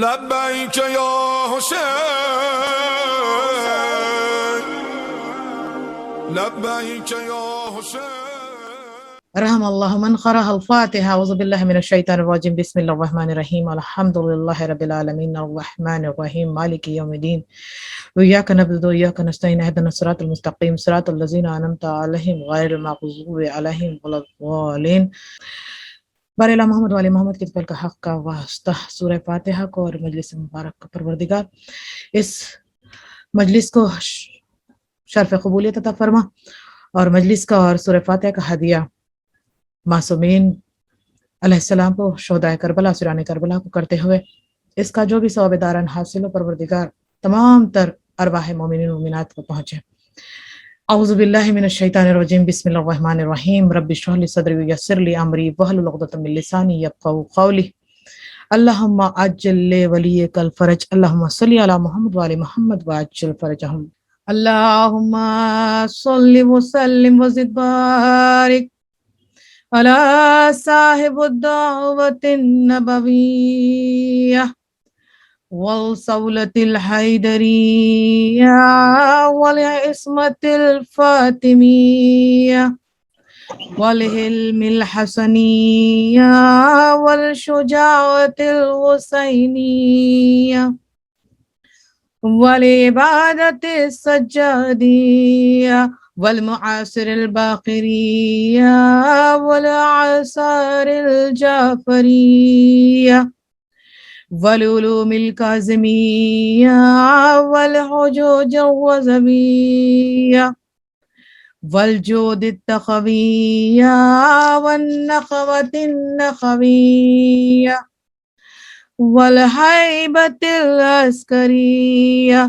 لبیک یا حسین لبیک یا حسین رحم اللہ من قرأ الفاتحة اعوذ باللہ من الشیطان الرجیم بسم اللہ الرحمن الرحیم الحمد للہ رب العالمین الرحمن الرحیم مالک یوم الدین ایاک نعبد و ایاک نستعین اهدنا الصراط المستقیم صراط الذین انعمت علیہم غیر المغضوب علیہم ولا الضالین۔ بارے اللہ محمد والے محمد کے طفل کا حق کا واسطہ سورہ فاتحہ کو اور مجلس مبارک کا پروردگار اس مجلس کو شرف قبولیت عطا فرما، اور مجلس کا اور سورہ فاتحہ کا ہدیہ معصومین علیہ السلام کو، شہدائے کربلا، سران کربلا کو کرتے ہوئے اس کا جو بھی ثواب دارن حاصل ہو پروردگار تمام تر ارواح مومنین و مومنات کو پہنچے۔ اعوذ باللہ من الشیطان الرجیم بسم اللہ الرحمن الرحیم رب اشرح لی صدری ویسر لی امری واحلل عقدۃ من لسانی یفقہوا قولی اللہم عجل لولیک الفرج اللہم صلی علی محمد وعلی محمد وعجل فرجہم اللہم صلی وسلم وزد بارک علی صاحب الدعوة النبویہ والصولة الحیدریہ والعصمة الفاطمیہ والحلم الحسنیہ والشجاعة الحسینیہ والعبادة السجادیہ والمعاصر الباقریہ والعصار الجعفریہ والعلوم الکاظمیہ والحجوج الوظبیہ والجود التخویہ والنخوة النخویہ والہیبۃ العسکریہ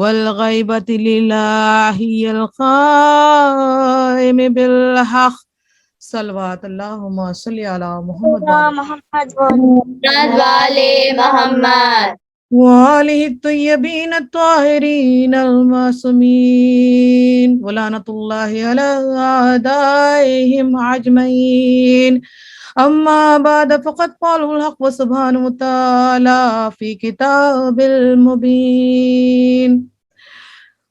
والغیبۃ للہ القائم بالحق صلوات اللہم صلی علی محمد والے محمد وآلہ الطیبین الطاہرین المعصومین ولعنۃ اللہ علی اعدائہم اجمعین۔ اما بعد فقد قال الحق سبحانہ وتعالی فی کتاب المبین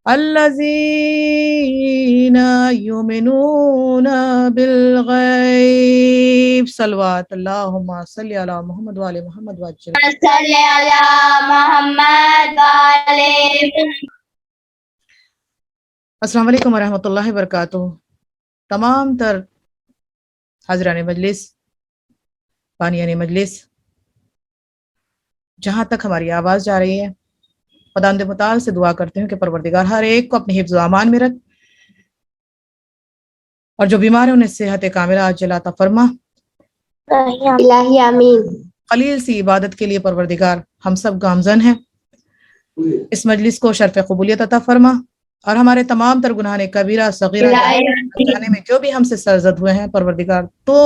الذین یؤمنون بالغیب صلوات اللہم صلی علی محمد وعلی محمد وعجل صلی علی محمد والے السلام علیکم ورحمۃ اللہ وبرکاتہ۔ تمام تر حاضران مجلس، بانیان مجلس، جہاں تک ہماری آواز جا رہی ہے، خداوند متعال سے دعا کرتے ہیں کہ پروردگار ہر ایک کو اپنے حفظ و امان میں رکھ، اور جو بیمار ہیں انہیں صحت کاملہ عاجلہ عطا فرما۔ الہی آمین۔ قلیل سی عبادت کے لیے پروردگار ہم سب گامزن ہیں، اس مجلس کو شرف قبولیت عطا فرما، اور ہمارے تمام تر گناہ کبیرہ صغیرہ جانے میں جو بھی ہم سے سرزد ہوئے ہیں پروردگار تو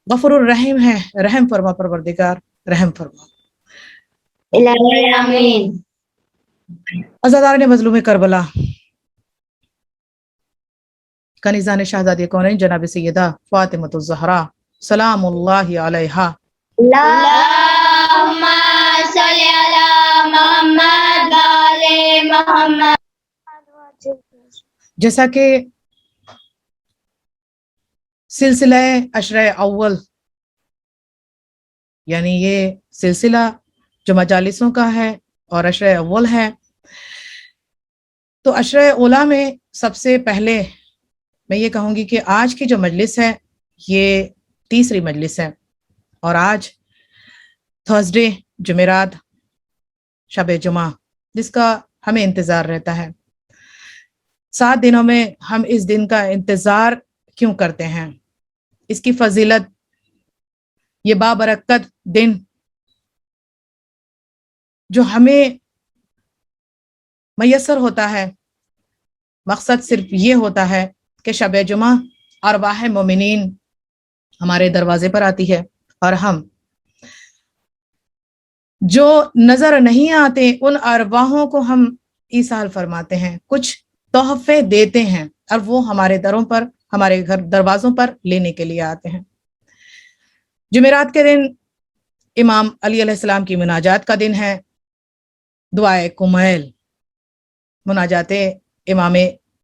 غفور الرحیم ہے، رحم فرما پروردگار، رحم فرما۔ الہی آمین۔ عزادارِ مظلوم کربلا، کنیزان شہزادی کونین جناب سیدہ فاطمۃ الزہرا سلام اللہ علیہا، اللہم صلی علی محمد والے محمد۔ جیسا کہ سلسلہ عشرہ اول، یعنی یہ سلسلہ جو مجالسوں کا ہے اور عشرہ اول ہے، تو عشرہ اولا میں سب سے پہلے میں یہ کہوں گی کہ آج کی جو مجلس ہے یہ تیسری مجلس ہے، اور آج تھرسڈے جمعرات شب جمعہ جس کا ہمیں انتظار رہتا ہے۔ 7 دنوں میں ہم اس دن کا انتظار کیوں کرتے ہیں؟ اس کی فضیلت، یہ بابرکت دن جو ہمیں میسر ہوتا ہے، مقصد صرف یہ ہوتا ہے کہ شب جمعہ ارواح مومنین ہمارے دروازے پر آتی ہے، اور ہم جو نظر نہیں آتے ان ارواحوں کو ہم ایصال فرماتے ہیں، کچھ تحفے دیتے ہیں، اور وہ ہمارے دروں پر، ہمارے گھر دروازوں پر لینے کے لیے آتے ہیں۔ جمعرات کے دن امام علی علیہ السلام کی مناجات کا دن ہے، دعائے کمیل، مناجات امام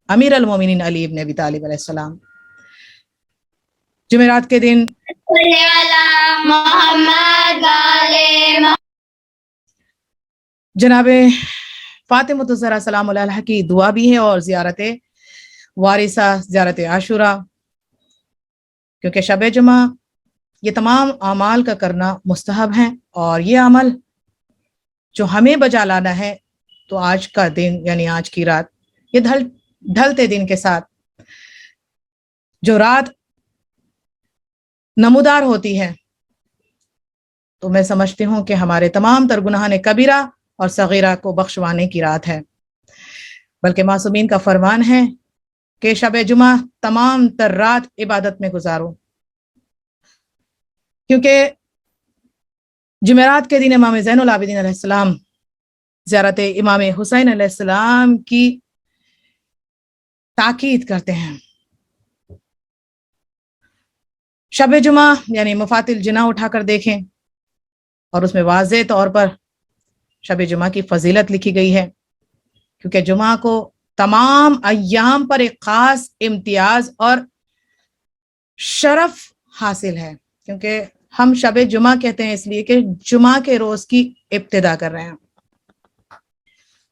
امیر المومنین علی ابن ابی طالب علیہ السلام۔ جمعرات کے دن صلی علی محمد والے جناب فاطمۃ الزہرا سلام اللہ علیہا کی دعا بھی ہے، اور زیارت وارثہ، زیارت عاشورہ، کیونکہ شب جمعہ یہ تمام اعمال کا کرنا مستحب ہیں، اور یہ عمل جو ہمیں بجا لانا ہے تو آج کا دن یعنی آج کی رات، یہ ڈھلتے دن کے ساتھ جو رات نمودار ہوتی ہے، تو میں سمجھتی ہوں کہ ہمارے تمام تر گناہان کبیرہ اور صغیرہ کو بخشوانے کی رات ہے۔ بلکہ معصومین کا فرمان ہے کہ شب جمعہ تمام تر رات عبادت میں گزارو، کیونکہ جمعرات کے دن امام زین العابدین علیہ السلام زیارت امام حسین علیہ السلام کی تاکید کرتے ہیں۔ شب جمعہ یعنی مفات الجناح اٹھا کر دیکھیں، اور اس میں واضح طور پر شب جمعہ کی فضیلت لکھی گئی ہے، کیونکہ جمعہ کو تمام ایام پر ایک خاص امتیاز اور شرف حاصل ہے، کیونکہ ہم شب جمعہ کہتے ہیں اس لیے کہ جمعہ کے روز کی ابتدا کر رہے ہیں۔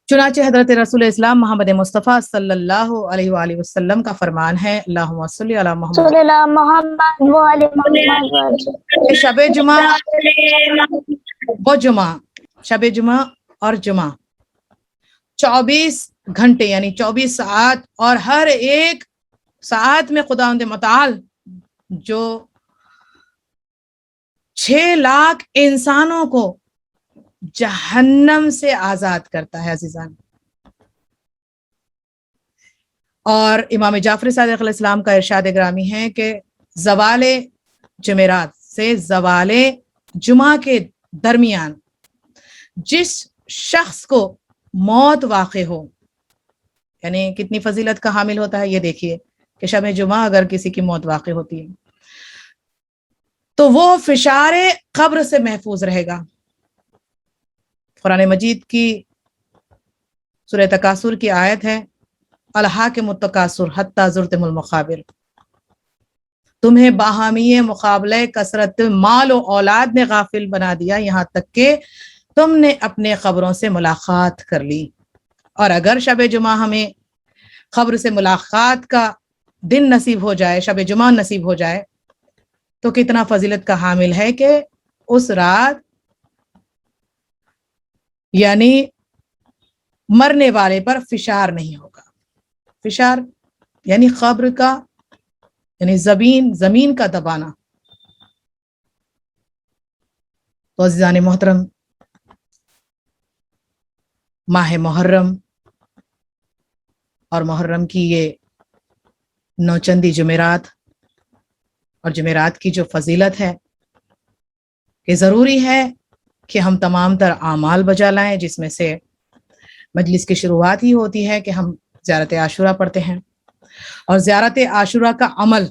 چنانچہ حضرت رسول اسلام محمد مصطفیٰ صلی اللہ علیہ وآلہ وسلم کا فرمان ہے، اللہم صلی علی محمد، صلی اللہ محمد والے محمد، کہ شب جمعہ وہ جمعہ، شب جمعہ اور جمعہ 24 گھنٹے یعنی 24 ساعت، اور ہر ایک ساعت میں خداوند متعال جو 6 لاکھ انسانوں کو جہنم سے آزاد کرتا ہے عزیزان۔ اور امام جعفر صادق علیہ السلام کا ارشاد گرامی ہے کہ زوال جمعرات سے زوال جمعہ کے درمیان جس شخص کو موت واقع ہو، یعنی کتنی فضیلت کا حامل ہوتا ہے یہ دیکھیے کہ شب جمعہ اگر کسی کی موت واقع ہوتی ہے تو وہ فشار قبر سے محفوظ رہے گا۔ قرآن مجید کی سورہ تکاثر کی آیت ہے، الہاکم التکاثر حتی زرتم المقابر، تمہیں باہمی مقابلے کثرت مال و اولاد نے غافل بنا دیا، یہاں تک کہ تم نے اپنے قبروں سے ملاقات کر لی۔ اور اگر شب جمعہ ہمیں قبر سے ملاقات کا دن نصیب ہو جائے، شب جمعہ نصیب ہو جائے، تو کتنا فضیلت کا حامل ہے کہ اس رات یعنی مرنے والے پر فشار نہیں ہوگا۔ فشار یعنی قبر کا، یعنی زمین کا دبانا۔ تو عزیزان محترم، ماہ محرم اور محرم کی یہ نوچندی جمعرات اور جمعرات کی جو فضیلت ہے کہ ضروری ہے کہ ہم تمام تر اعمال بجا لائیں، جس میں سے مجلس کی شروعات ہی ہوتی ہے کہ ہم زیارت عاشورہ پڑھتے ہیں۔ اور زیارت عاشورہ کا عمل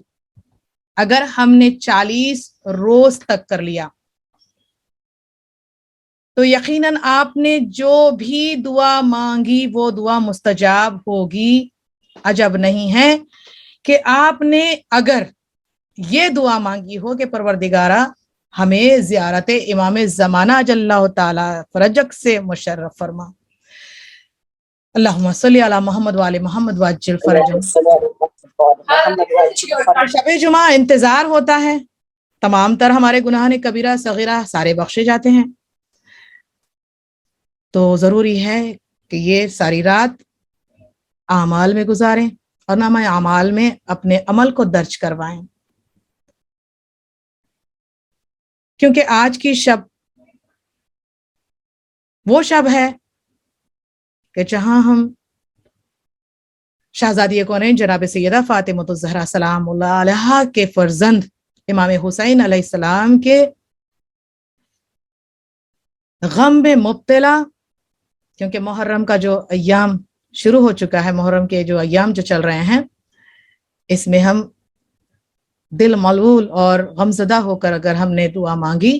اگر ہم نے 40 روز تک کر لیا تو یقیناً آپ نے جو بھی دعا مانگی وہ دعا مستجاب ہوگی۔ عجب نہیں ہے کہ آپ نے اگر یہ دعا مانگی ہو کہ پروردگارہ ہمیں زیارت امام زمانہ اجل اللہ تعالی فرجک سے مشرف فرما، اللہم صلی علی محمد وآل محمد وعجل فرجم۔ شب جمعہ انتظار ہوتا ہے، تمام تر ہمارے گناہان کبیرہ صغیرہ سارے بخشے جاتے ہیں، تو ضروری ہے کہ یہ ساری رات اعمال میں گزاریں اور نامہ اعمال میں اپنے عمل کو درج کروائیں، کیونکہ آج کی شب وہ شب ہے کہ جہاں ہم شہزادی کونین جناب سیدہ فاطمۃ الزہرا سلام اللہ علیہا کے فرزند امام حسین علیہ السلام کے غم میں مبتلا، کیونکہ محرم کا جو ایام شروع ہو چکا ہے، محرم کے جو ایام جو چل رہے ہیں، اس میں ہم دل ملول اور غمزدہ ہو کر اگر ہم نے دعا مانگی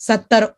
70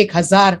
1000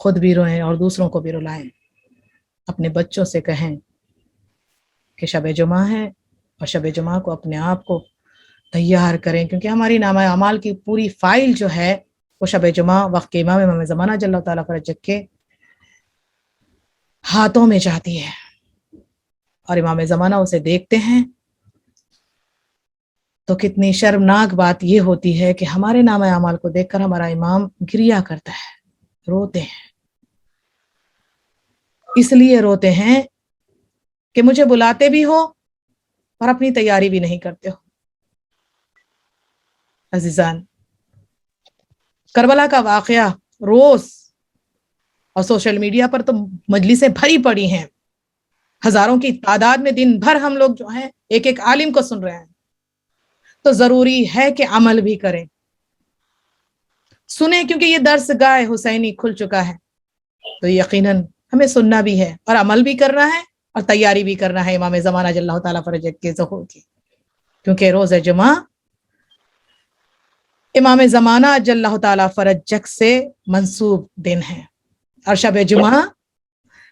خود بھی روئیں اور دوسروں کو بھی رلائیں. اپنے بچوں سے کہیں کہ شب جمعہ ہے اور شب جمعہ کو اپنے آپ کو تیار کریں، کیونکہ ہماری نامہ اعمال کی پوری فائل جو ہے وہ شب جمعہ وقت کے امام زمانہ جل اللہ تعالیٰ فرج کے ہاتھوں میں جاتی ہے، اور امام زمانہ اسے دیکھتے ہیں تو کتنی شرمناک بات یہ ہوتی ہے کہ ہمارے نامہ اعمال کو دیکھ کر ہمارا امام گریا کرتا ہے، روتے ہیں. اس لیے روتے ہیں کہ مجھے بلاتے بھی ہو اور اپنی تیاری بھی نہیں کرتے ہو. عزیزان، کربلا کا واقعہ روز اور سوشل میڈیا پر تو مجلسیں بھری پڑی ہیں، ہزاروں کی تعداد میں دن بھر ہم لوگ جو ہیں ایک ایک عالم کو سن رہے ہیں. تو ضروری ہے کہ عمل بھی کریں، سنیں، کیونکہ یہ درس گاہ حسینی کھل چکا ہے تو یقیناً ہمیں سننا بھی ہے اور عمل بھی کرنا ہے اور تیاری بھی کرنا ہے امام زمانہ جل اللہ تعالیٰ فرج کے ظہور کی، کیونکہ روز جمعہ امام زمانہ جل اللہ تعالیٰ فرجک سے منسوب دن ہے، اور شب جمعہ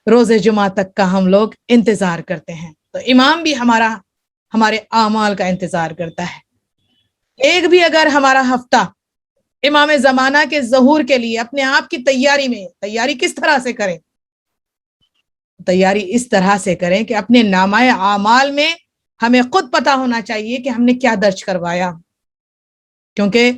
روز جمعہ تک کا ہم لوگ انتظار کرتے ہیں. تو امام بھی ہمارے اعمال کا انتظار کرتا ہے. ایک بھی اگر ہمارا ہفتہ امام زمانہ کے ظہور کے لیے اپنے آپ کی تیاری کس طرح سے کریں؟ تیاری اس طرح سے کریں کہ اپنے نامہ اعمال میں ہمیں خود پتہ ہونا چاہیے کہ ہم نے کیا درج کروایا، کیونکہ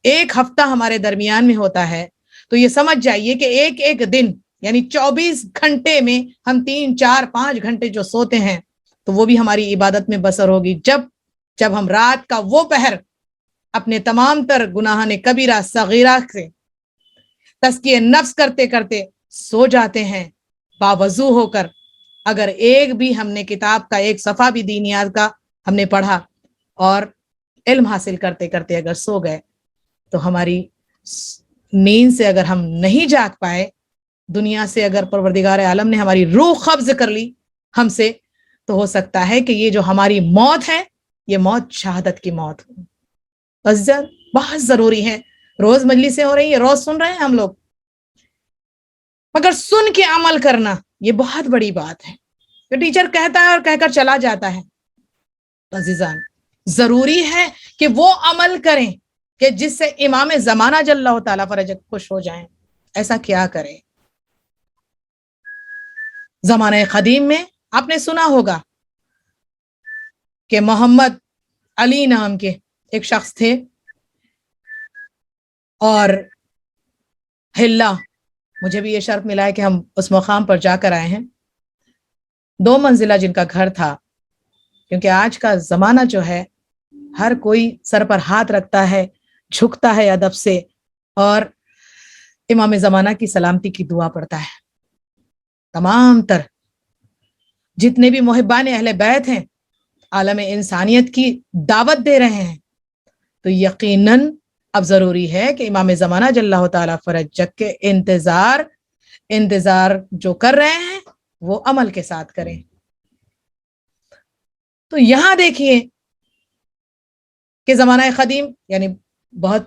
ایک ہفتہ ہمارے درمیان میں ہوتا ہے تو یہ سمجھ جائیے کہ ایک ایک دن یعنی 24 گھنٹے میں ہم 3 4 5 گھنٹے جو سوتے ہیں تو وہ بھی ہماری عبادت میں بسر ہوگی. جب ہم رات کا وہ پہر اپنے تمام تر گناہان کبیرہ صغیرہ سے تزکیہ نفس کرتے کرتے سو جاتے ہیں باوضو ہو کر، اگر ایک بھی ہم نے کتاب کا ایک صفحہ بھی دینیات کا ہم نے پڑھا اور علم حاصل کرتے کرتے اگر سو گئے تو ہماری نیند سے اگر ہم نہیں جاگ پائے، دنیا سے اگر پروردگار عالم نے ہماری روح قبض کر لی ہم سے، تو ہو سکتا ہے کہ یہ جو ہماری موت ہے یہ موت شہادت کی موت ہو. عزیزان، بہت ضروری ہے، روز مجلسیں ہو رہی ہیں، روز سن رہے ہیں ہم لوگ، مگر سن کے عمل کرنا یہ بہت بڑی بات ہے. تو ٹیچر کہتا ہے اور کہہ کر چلا جاتا ہے. عزیزان، ضروری ہے کہ وہ عمل کریں کہ جس سے امام زمانہ جل اللہ تعالیٰ فرج خوش ہو جائیں. ایسا کیا کریں؟ زمانہ قدیم میں آپ نے سنا ہوگا کہ محمد علی نام کے ایک شخص تھے، اور ہلا مجھے بھی یہ شرف ملا ہے کہ ہم اس مقام پر جا کر آئے ہیں. 2 منزلہ جن کا گھر تھا، کیونکہ آج کا زمانہ جو ہے ہر کوئی سر پر ہاتھ رکھتا ہے، جھکتا ہے ادب سے اور امام زمانہ کی سلامتی کی دعا پڑھتا ہے. تمام تر جتنے بھی محبان اہل بیت ہیں عالم انسانیت کی دعوت دے رہے ہیں، تو یقیناً اب ضروری ہے کہ امام زمانہ جل اللہ تعالیٰ فرجک کے انتظار جو کر رہے ہیں وہ عمل کے ساتھ کریں. تو یہاں دیکھیے کہ زمانہ قدیم یعنی بہت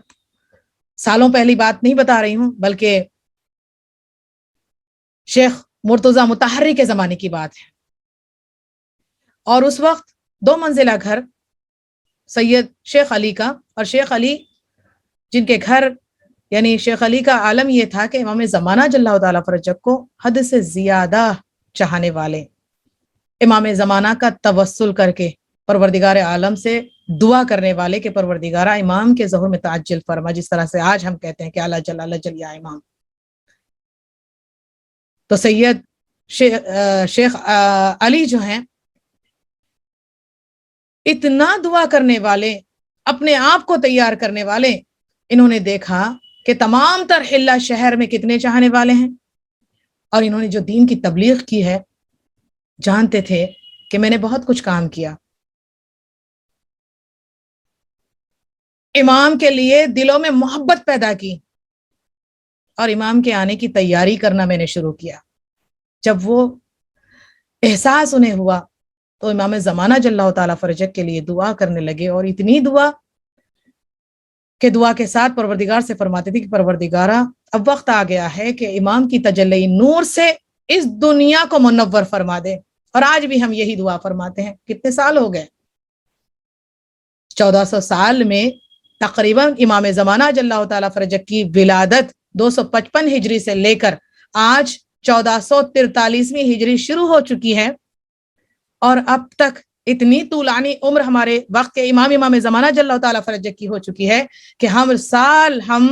سالوں پہلی بات نہیں بتا رہی ہوں، بلکہ شیخ مرتضی مطہری کے زمانے کی بات ہے. اور اس وقت 2 منزلہ گھر سید شیخ علی کا، اور شیخ علی جن کے گھر یعنی شیخ علی کا عالم یہ تھا کہ امام زمانہ جل اللہ تعالیٰ فرجک کو حد سے زیادہ چاہنے والے، امام زمانہ کا توسل کر کے پروردگار عالم سے دعا کرنے والے کہ پروردگارہ امام کے ظہور میں تعجل فرما، جس طرح سے آج ہم کہتے ہیں کہ اللہ جل یا امام. تو سید شیخ علی جو ہیں اتنا دعا کرنے والے، اپنے آپ کو تیار کرنے والے، انہوں نے دیکھا کہ تمام تر حلہ شہر میں کتنے چاہنے والے ہیں، اور انہوں نے جو دین کی تبلیغ کی ہے جانتے تھے کہ میں نے بہت کچھ کام کیا. امام کے لیے دلوں میں محبت پیدا کی اور امام کے آنے کی تیاری کرنا میں نے شروع کیا. جب وہ احساس انہیں ہوا تو امام زمانہ جل اللہ تعالیٰ فرجک کے لیے دعا کرنے لگے، اور اتنی دعا کہ دعا کے ساتھ پروردگار سے فرماتے تھے کہ پروردگارہ اب وقت آ گیا ہے کہ امام کی تجلی نور سے اس دنیا کو منور فرما دے، اور آج بھی ہم یہی دعا فرماتے ہیں۔ کتنے سال ہو گئے؟ 1400 سال میں تقریباً امام زمانہ اجل اللہ تعالیٰ فرجہ کی ولادت 255 ہجری سے لے کر آج 1443ویں ہجری شروع ہو چکی ہے، اور اب تک اتنی طولانی عمر ہمارے وقت کے امام زمانہ اجل اللہ تعالیٰ فرجہ کی ہو چکی ہے کہ ہم سال ہم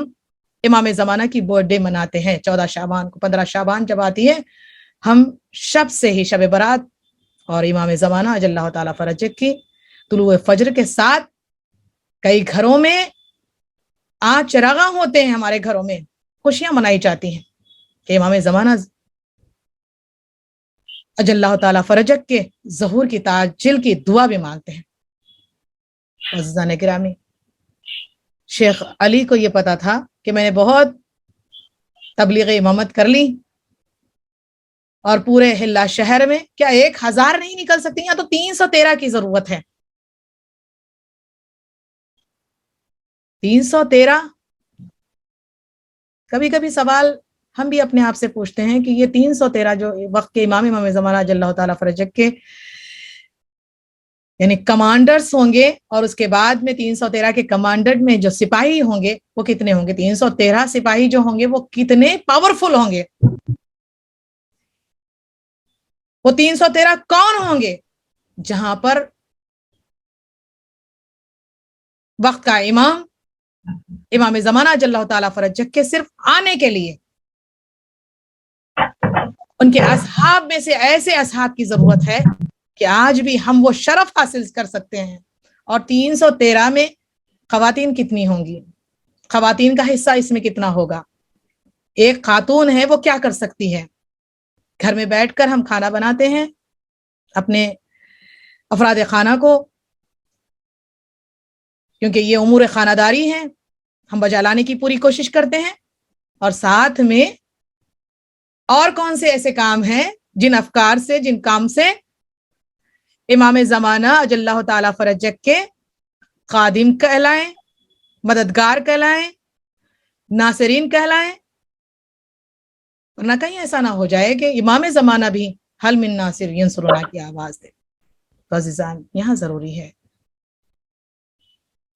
امام زمانہ کی برتھ ڈے مناتے ہیں 14 شعبان کو۔ 15 شعبان جب آتی ہے ہم شب سے ہی شب برات اور امام زمانہ اجل اللہ تعالیٰ فرجہ کی طلوع فجر کے ساتھ کئی گھروں میں آج چراغاں ہوتے ہیں، ہمارے گھروں میں خوشیاں منائی جاتی ہیں کہ امام زمانہ اجل اللہ تعالیٰ فرجک کے ظہور کی تعجل کی دعا بھی مانگتے ہیں۔ عزیزان گرامی، شیخ علی کو یہ پتا تھا کہ میں نے بہت تبلیغ امامت کر لی اور پورے حلہ شہر میں کیا 1000 نہیں نکل سکتی، یا تو 313 کی ضرورت ہے۔ 313 کبھی کبھی سوال ہم بھی اپنے آپ سے پوچھتے ہیں کہ یہ 313 جو وقت کے امام زمانہ اجل اللہ تعالیٰ فرجک کے یعنی کمانڈرز ہوں گے، اور اس کے بعد میں 313 کے کمانڈر میں جو سپاہی ہوں گے وہ کتنے ہوں گے؟ 313 سپاہی جو ہوں گے وہ کتنے پاورفل ہوں گے؟ وہ 313 کون ہوں گے؟ جہاں پر وقت کا امام زمانہ اجل اللہ تعالیٰ فرجک کے صرف آنے کے لیے ان کے اصحاب میں سے ایسے اصحاب کی ضرورت ہے کہ آج بھی ہم وہ شرف حاصل کر سکتے ہیں۔ اور 313 میں خواتین کتنی ہوں گی؟ خواتین کا حصہ اس میں کتنا ہوگا؟ ایک خاتون ہے وہ کیا کر سکتی ہے؟ گھر میں بیٹھ کر ہم کھانا بناتے ہیں اپنے افراد خانہ کو، کیونکہ یہ امور خانہ داری ہیں، ہم بجا لانے کی پوری کوشش کرتے ہیں، اور ساتھ میں اور کون سے ایسے کام ہیں جن افکار سے، جن کام سے امام زمانہ اجل اللہ تعالیٰ فرجک کے خادم کہلائیں، مددگار کہلائیں، ناصرین کہلائیں، ورنہ کہیں ایسا نہ ہو جائے کہ امام زمانہ بھی حل من ناصر ینصرنا کی آواز دے۔ تو عزیزان، یہاں ضروری ہے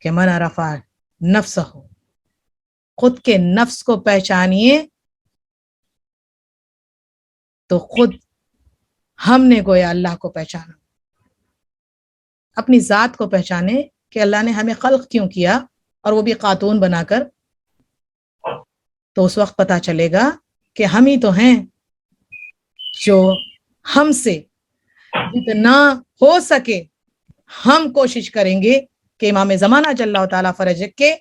کہ من عرف نفسہ، خود کے نفس کو پہچانیے تو خود ہم نے گویا اللہ کو پہچانا، اپنی ذات کو پہچانے کہ اللہ نے ہمیں خلق کیوں کیا، اور وہ بھی خاتون بنا کر، تو اس وقت پتا چلے گا کہ ہم ہی تو ہیں جو ہم سے جتنا ہو سکے ہم کوشش کریں گے کہ امام زمانہ اجل اللہ تعالیٰ فرجک کے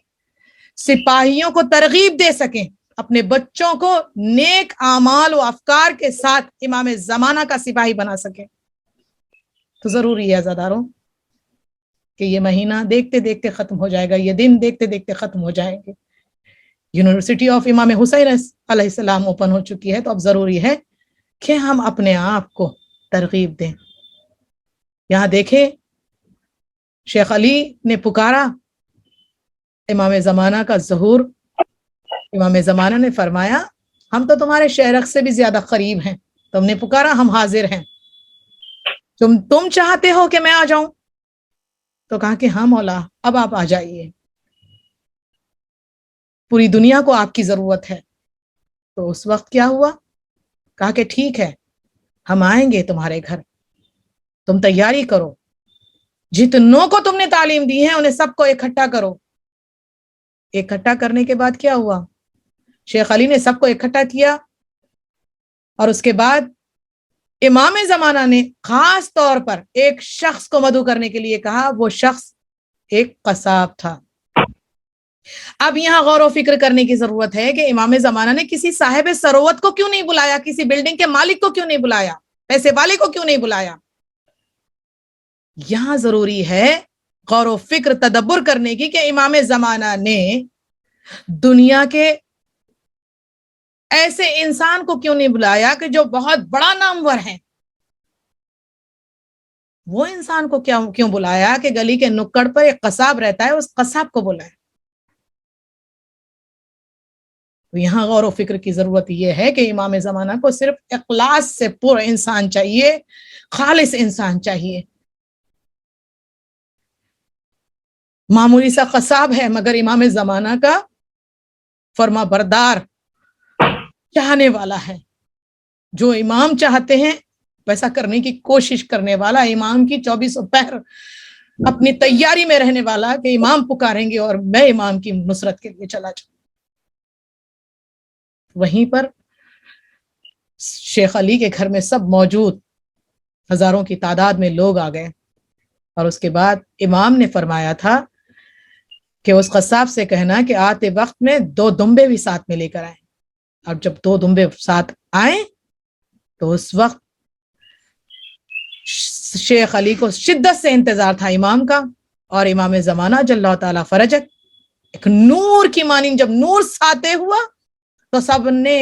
سپاہیوں کو ترغیب دے سکیں، اپنے بچوں کو نیک اعمال و افکار کے ساتھ امام زمانہ کا سپاہی بنا سکیں۔ تو ضروری ہے عزاداروں کہ یہ مہینہ دیکھتے دیکھتے ختم ہو جائے گا، یہ دن دیکھتے دیکھتے ختم ہو جائیں گے۔ یونیورسٹی آف امام حسین علیہ السلام اوپن ہو چکی ہے، تو اب ضروری ہے کہ ہم اپنے آپ کو ترغیب دیں۔ یہاں دیکھیں، شیخ علی نے پکارا امام زمانہ کا ظہور، امام زمانہ نے فرمایا ہم تو تمہارے شہرک سے بھی زیادہ قریب ہیں، تم نے پکارا ہم حاضر ہیں، تم چاہتے ہو کہ میں آ جاؤں؟ تو کہا کہ ہاں مولا، اب آپ آ جائیے، پوری دنیا کو آپ کی ضرورت ہے۔ تو اس وقت کیا ہوا؟ کہا کہ ٹھیک ہے، ہم آئیں گے تمہارے گھر، تم تیاری کرو، جتنوں کو تم نے تعلیم دی ہے انہیں سب کو اکٹھا کرو۔ اکٹھا کرنے کے بعد کیا ہوا؟ شیخ علی نے سب کو اکٹھا کیا، اور اس کے بعد امام زمانہ نے خاص طور پر ایک شخص کو مدعو کرنے کے لیے کہا، وہ شخص ایک قصاب تھا۔ اب یہاں غور و فکر کرنے کی ضرورت ہے کہ امام زمانہ نے کسی صاحب ثروت کو کیوں نہیں بلایا، کسی بلڈنگ کے مالک کو کیوں نہیں بلایا، پیسے والے کو کیوں نہیں بلایا؟ یہاں ضروری ہے غور و فکر تدبر کرنے کی کہ امام زمانہ نے دنیا کے ایسے انسان کو کیوں نہیں بلایا کہ جو بہت بڑا نامور ہے، وہ انسان کو کیوں بلایا کہ گلی کے نکڑ پر ایک قصاب رہتا ہے، اس قصاب کو بلایا۔ یہاں غور و فکر کی ضرورت یہ ہے کہ امام زمانہ کو صرف اخلاص سے پورا انسان چاہیے، خالص انسان چاہیے. معمولی سا قصاب ہے مگر امام زمانہ کا فرما بردار چاہنے والا ہے. جو امام چاہتے ہیں ویسا کرنے کی کوشش کرنے والا، امام کی 24 پہر اپنی تیاری میں رہنے والا کہ امام پکاریں گے اور میں امام کی نصرت کے لیے چلا جاؤں. وہیں پر شیخ علی کے گھر میں سب موجود، ہزاروں کی تعداد میں لوگ آ گئے، اور اس کے بعد امام نے فرمایا تھا کہ اس قصاب سے کہنا کہ آتے وقت میں 2 دمبے بھی ساتھ میں لے کر آئیں. اب جب 2 دمبے ساتھ آئیں تو اس وقت شیخ علی کو شدت سے انتظار تھا امام کا، اور امام زمانہ جل اللہ تعالیٰ فرجک ایک نور کی مانند جب نور ساتے ہوا تو سب نے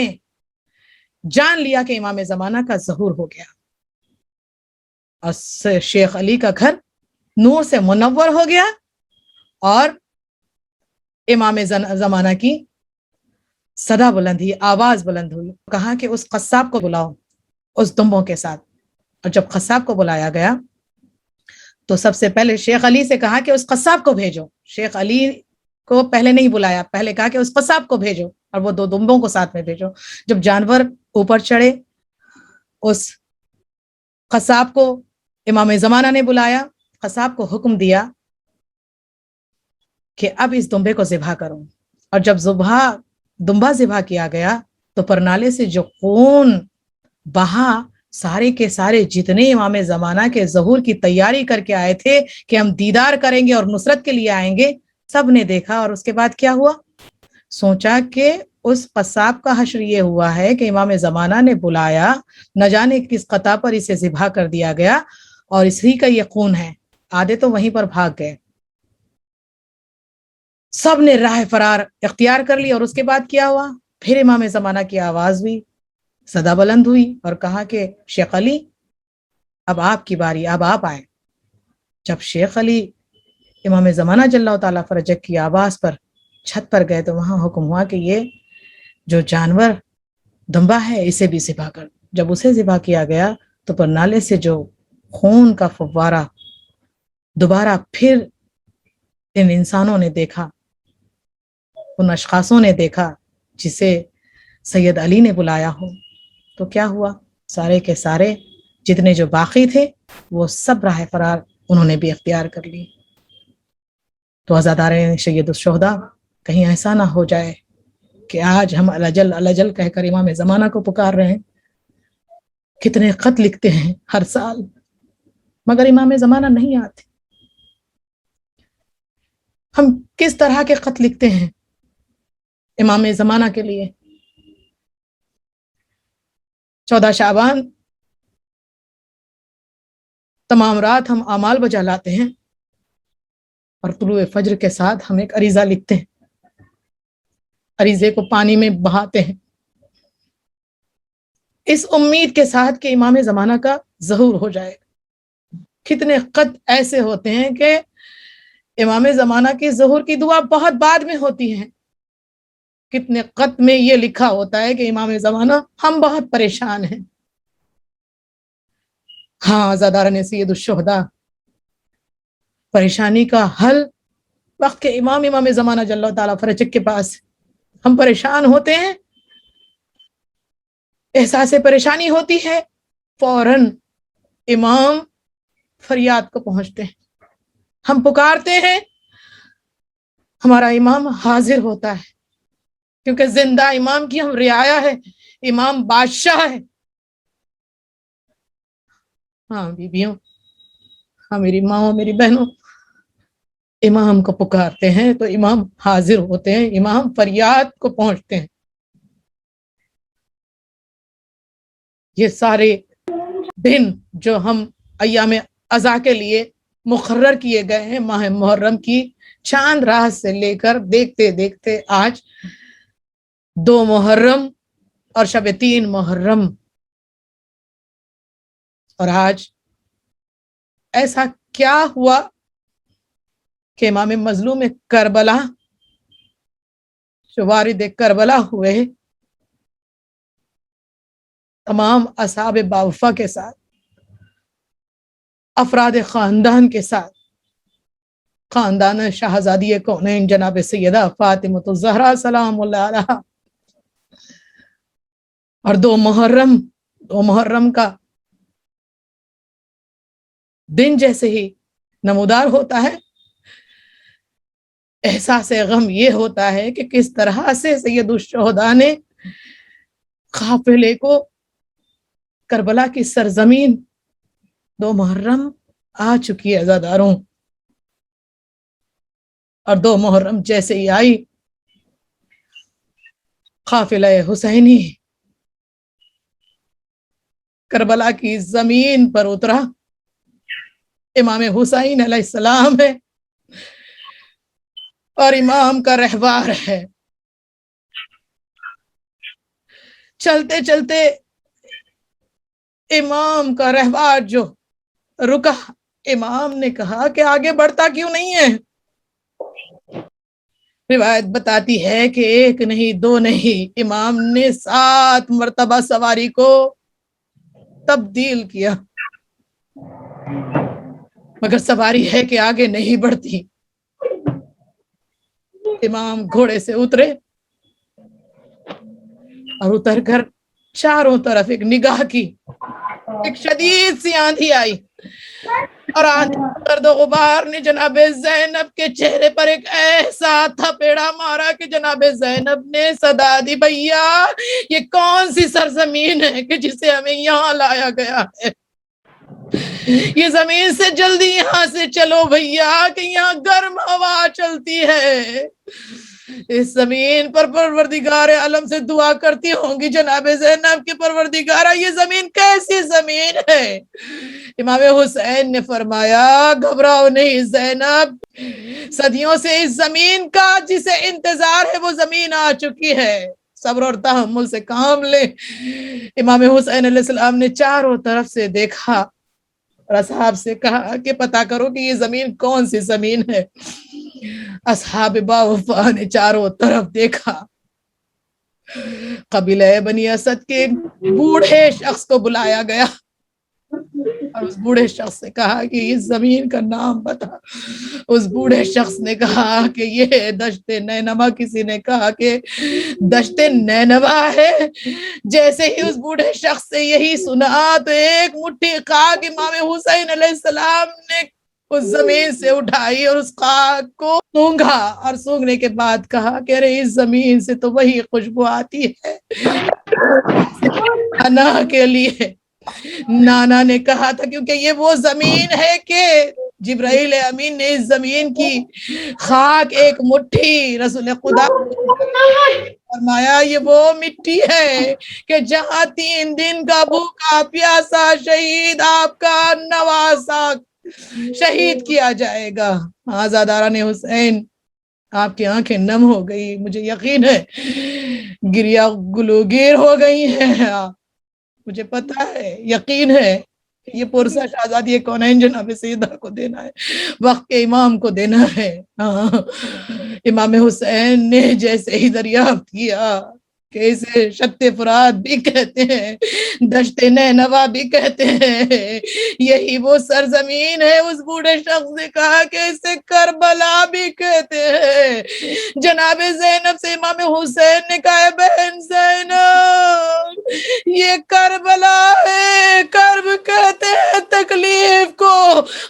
جان لیا کہ امام زمانہ کا ظہور ہو گیا، اور شیخ علی کا گھر نور سے منور ہو گیا، اور امام زمانہ کی صدا بلند ہوئی، آواز بلند ہوئی. کہا کہ اس قصاب کو بلاؤ اس دمبوں کے ساتھ. اور جب قصاب کو بلایا گیا تو سب سے پہلے شیخ علی سے کہا کہ اس قصاب کو بھیجو. شیخ علی کو پہلے نہیں بلایا، پہلے کہا کہ اس قصاب کو بھیجو اور وہ 2 دمبوں کو ساتھ میں بھیجو. جب جانور اوپر چڑھے اس قصاب کو امام زمانہ نے بلایا، قصاب کو حکم دیا کہ اب اس دمبے کو ذبح کرو. اور جب دمبا ذبح کیا گیا تو پرنالے سے جو خون بہا، سارے کے سارے جتنے امام زمانہ کے ظہور کی تیاری کر کے آئے تھے کہ ہم دیدار کریں گے اور نصرت کے لیے آئیں گے، سب نے دیکھا. اور اس کے بعد کیا ہوا؟ سوچا کہ اس قصاب کا حشر یہ ہوا ہے کہ امام زمانہ نے بلایا، نہ جانے کس قطع پر اسے ذبح کر دیا گیا اور اسی کا یہ خون ہے. آدھے تو وہیں پر بھاگ گئے، سب نے راہ فرار اختیار کر لی. اور اس کے بعد کیا ہوا؟ پھر امام زمانہ کی آواز ہوئی، صدا بلند ہوئی، اور کہا کہ شیخ علی اب آپ کی باری، اب آپ آئے. جب شیخ علی امام زمانہ جل اللہ تعالیٰ فرجک کی آواز پر چھت پر گئے تو وہاں حکم ہوا کہ یہ جو جانور دمبا ہے اسے بھی ذبح کر. جب اسے ذبح کیا گیا تو پرنالے سے جو خون کا فوارہ دوبارہ پھر ان انسانوں نے دیکھا، ان اشخاصوں نے دیکھا جسے سید علی نے بلایا ہو. تو کیا ہوا؟ سارے کے سارے جتنے جو باقی تھے وہ سب راہ فرار انہوں نے بھی اختیار کر لی. تو عزادارین سید الشہداء، کہیں ایسا نہ ہو جائے کہ آج ہم الجل الجل کہہ کر امام زمانہ کو پکار رہے ہیں. کتنے خط لکھتے ہیں ہر سال مگر امام زمانہ نہیں آتے. ہم کس طرح کے خط لکھتے ہیں امام زمانہ کے لیے؟ 14 شعبان تمام رات ہم اعمال بجا لاتے ہیں اور طلوع فجر کے ساتھ ہم ایک عریضہ لکھتے ہیں، عریضے کو پانی میں بہاتے ہیں اس امید کے ساتھ کہ امام زمانہ کا ظہور ہو جائے. کتنے خط ایسے ہوتے ہیں کہ امام زمانہ کی ظہور کی دعا بہت بعد میں ہوتی ہے. کتنے خط میں یہ لکھا ہوتا ہے کہ امام زمانہ ہم بہت پریشان ہیں. ہاں عزاداران سید الشہداء، پریشانی کا حل وقت کے امام زمانہ جل اللہ تعالیٰ فرجک کے پاس. ہم پریشان ہوتے ہیں، احساس پریشانی ہوتی ہے، فوراً امام فریاد کو پہنچتے ہیں، ہم پکارتے ہیں، ہمارا امام حاضر ہوتا ہے. کیونکہ زندہ امام کی ہم رعایا ہے، امام بادشاہ ہے. ہاں بیبیوں، ہاں میری ماں، میری بہنوں، امام کو پکارتے ہیں تو امام حاضر ہوتے ہیں، امام فریاد کو پہنچتے ہیں. یہ سارے دن جو ہم ایام ازا کے لیے مقرر کیے گئے ہیں، ماہ محرم کی چاند رات سے لے کر دیکھتے دیکھتے آج 2 محرم اور شب 3 محرم، اور آج ایسا کیا ہوا کہ امام مظلوم کربلا جو وارد کربلا ہوئے تمام اصحاب باوفا کے ساتھ، افراد خاندان کے ساتھ، خاندان شہزادی کونین جناب سیدہ فاطمہ الزہرا سلام اللہ علیہا، اور دو محرم کا دن جیسے ہی نمودار ہوتا ہے، احساس غم یہ ہوتا ہے کہ کس طرح سے سید الشہداء نے قافلے کو کربلا کی سرزمین 2 محرم آ چکی ہے عزاداروں، اور 2 محرم جیسے ہی آئی قافلہ حسینی کربلا کی زمین پر اترا۔ امام حسین علیہ السلام ہے اور امام کا رہبار ہے۔ چلتے چلتے امام کا رہبار جو رکا، امام نے کہا کہ آگے بڑھتا کیوں نہیں ہے؟ روایت بتاتی ہے کہ 1 نہیں 2 نہیں، امام نے 7 مرتبہ سواری کو تبدیل کیا، مگر سواری ہے کہ آگے نہیں بڑھتی۔ امام گھوڑے سے اترے اور اتر کر چاروں طرف ایک نگاہ کی، ایک شدید سی آندھی آئی اور آندھی گرد و غبار نے جناب زینب کے چہرے پر ایک ایسا تھپیڑا مارا کہ جناب زینب نے صدا دی، بھیا یہ کون سی سرزمین ہے کہ جسے ہمیں یہاں لایا گیا ہے؟ یہ زمین سے جلدی یہاں سے چلو بھیا کہ یہاں گرم ہوا چلتی ہے۔ اس زمین پر پروردگار عالم سے دعا کرتی ہوں گی جناب زینب کے پروردگارہ یہ زمین کیسی زمین ہے؟ امام حسین نے فرمایا گھبراؤ نہیں زینب، صدیوں سے اس زمین کا جسے انتظار ہے وہ زمین آ چکی ہے، صبر اور تحمل سے کام لے۔ امام حسین علیہ السلام نے چاروں طرف سے دیکھا اور اصحاب سے کہا کہ پتہ کرو کہ یہ زمین کون سی زمین ہے۔ اصحاب باوفا نے چاروں طرف دیکھا، قبیلہ بنی اسد کے بوڑھے شخص کو بلایا گیا اور اس بوڑھے شخص سے کہا کہ اس زمین کا نام بتا۔ اس بوڑھے شخص نے کہا کہ یہ دشت نینوا، کسی نے کہا کہ دشت نینوا ہے۔ جیسے ہی اس بوڑھے شخص سے یہی سنا تو ایک مٹھی خاک امام حسین علیہ السلام نے اس زمین سے اٹھائی اور اس خاک کو سونگھا اور سونگھنے کے بعد کہا کہ ارے اس زمین سے تو وہی خوشبو آتی ہے نانا کے لیے۔ نانا نے کہا تھا کیونکہ یہ وہ زمین ہے کہ جبرائیل امین نے اس زمین کی خاک ایک مٹھی رسول خدا فرمایا یہ وہ مٹی ہے کہ جہاں 3 دن کا بھوکا پیاسا شہید آپ کا نواسا شہید کیا جائے گا۔ آزاداران حسین آپ کی آنکھیں نم ہو گئی، مجھے یقین ہے گریا گلوگیر ہو گئی ہیں، مجھے پتا ہے، یقین ہے یہ پرسہ شہزادی کونین جناب سیدہ کو دینا ہے، وقت کے امام کو دینا ہے۔ امام حسین نے جیسے ہی دریافت کیا کہ اسے شت فرات بھی کہتے ہیں، دشت نینوا بھی کہتے ہیں، یہی وہ سرزمین ہے، اس بوڑھے شخص نے کہا کہ اسے کربلا بھی کہتے ہیں۔ جناب زینب سے امام حسین نے کہا بہن زینب یہ کربلا ہے، کرب کہتے ہیں تکلیف کو،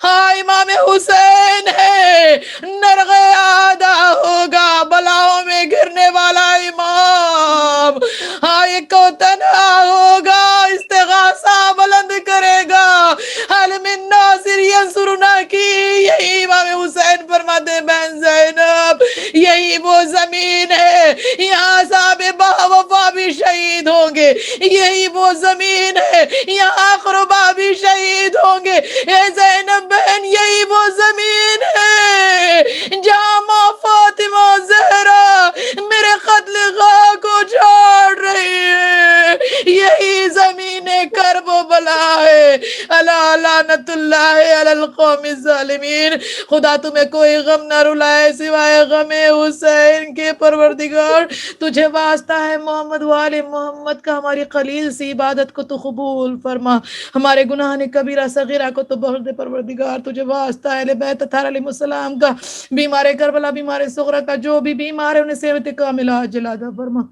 ہاں امام حسین ہے، نرغ آدھا ہوگا، بلاؤں میں گرنے والا امام، ہاں یہ کو تنہا ہوگا، استغاثہ بلند کرے گا، حل من ناصر ینصرنا کی، یہی امام حسین فرماتے ہیں بہن زینب یہی وہ زمین ہے، یہاں صاحب باوفا بھی شہید ہوں گے، یہی وہ زمین ہے یہاں اقربا بھی شہید ہوں گے، اے زینب بہن یہی وہ زمین ہے جہاں ماں فاطمہ زہرا میرے قتل خواہ کو چھوڑ رہی ہے، یہی زمین کرب و کربلا ہے، الا لعنت اللہ علی القوم الظالمین۔ خدا تمہیں کوئی غم نہ رلائے سوائے غم حسین کے پروردگار، تجھے واسطہ ہے محمد والے محمد کا، ہماری قلیل سی عبادت کو تو قبول فرما، ہمارے گناہ کبیرہ صغیرہ کو تو بخش دے پروردگار، تجھے واسطہ ہے اہل بیت اطہار علیہ السلام کا، بیمار کربلا بیمار صغرا کا جو بھی بیمار ہے انہیں صحت کاملہ عاجل عطا فرما،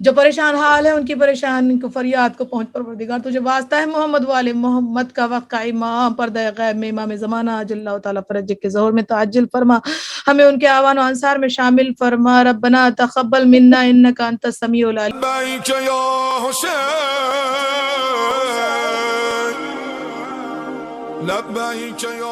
جو پریشان حال ہے ان کی پریشان کو فریاد کو پہنچ پروردگار، تجھے واسطہ ہے محمد والے محمد کا، وقت کا امام پردہ غیب میں امام زمانہ عجل اللہ تعالیٰ فرج کے ظہور میں تعجل فرما، ہمیں ان کے آوان و انصار میں شامل فرما، ربنا تقبل منا انک انت السمیع العلیم۔ لبیک یا حسین، لبیک یا